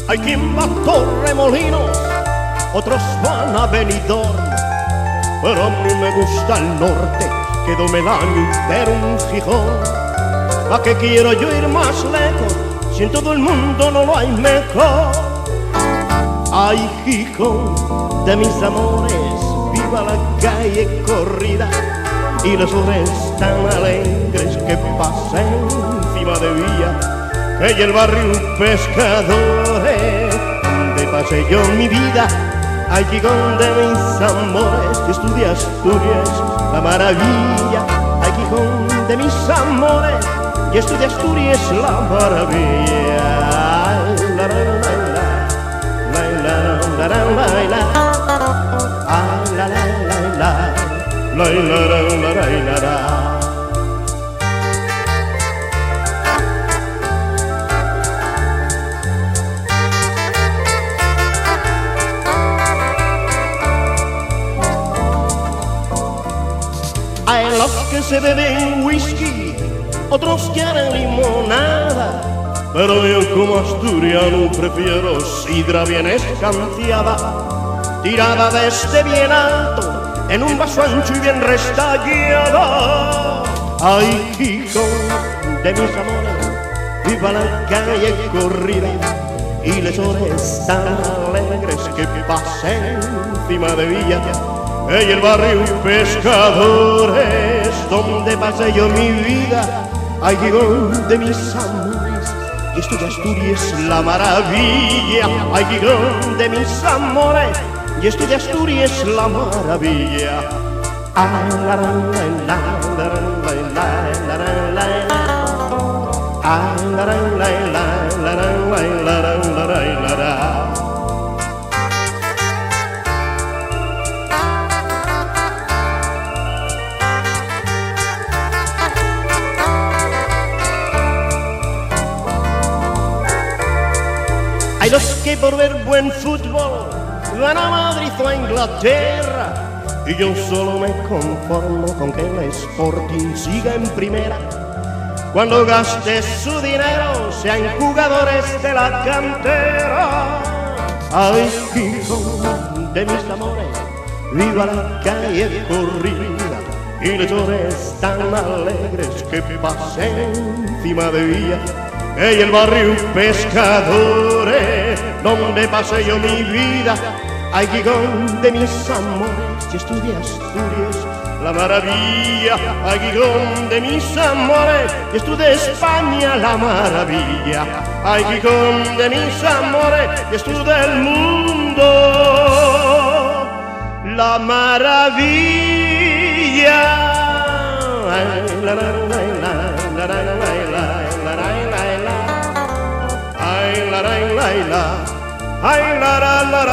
Hay quien va a Torremolinos, otros van a Benidorm, pero a mí me gusta el norte, quedóme el año entero un Gijón. ¿A qué quiero yo ir más lejos si en todo el mundo no lo hay mejor? Ay, Gijón de mis amores, viva la calle corrida y los hombres tan alegres que pasen encima de vía. Ella el barrio Pescadores, donde pasé yo mi vida. Ay, Gijón de mis amores, que estudia Asturias, la maravilla. Ay, Gijón de mis amores, y estudia Asturias, la maravilla. La, la, la, la, la, la, la, la, la, la, la, la. Hay los que se beben whisky, otros quieren limonada, pero yo como asturiano prefiero sidra bien escanciada, tirada desde bien alto, en un vaso ancho y bien restallada. Ay, Gijón de mis amores, viva la calle corrida y les horas tan alegres que pasen encima de villa. Ey, el barrio Pescadores, donde pasé yo mi vida. Ay, Gijón de mis amores, y esto de Asturias la maravilla. Ay, Gijón de mis amores, y esto de Asturias la maravilla. Ay, la, la, la, la, la, la, la, la. Ay, la, la, la, la, la, la, la, la, la. Hay los que por ver buen fútbol van a Madrid o a Inglaterra, y yo solo me conformo con que el Sporting siga en primera. Cuando gaste su dinero sean jugadores de la cantera. Ay, Gijón de mis amores, viva la calle corrida y les horas tan alegres que pasen encima de vía. Ey, el barrio Pescadores, donde pasé yo mi vida. Ay, Gijón de mis amores, y estudia Asturias, la maravilla. Ay, Gijón de mis amores, y estudia España, la maravilla. Ay, Gijón de mis amores, y estudia el mundo, la maravilla. Ay, la, la, la, la, la, la, la, la. Ay, la, la, la, la, ay, la, la, la,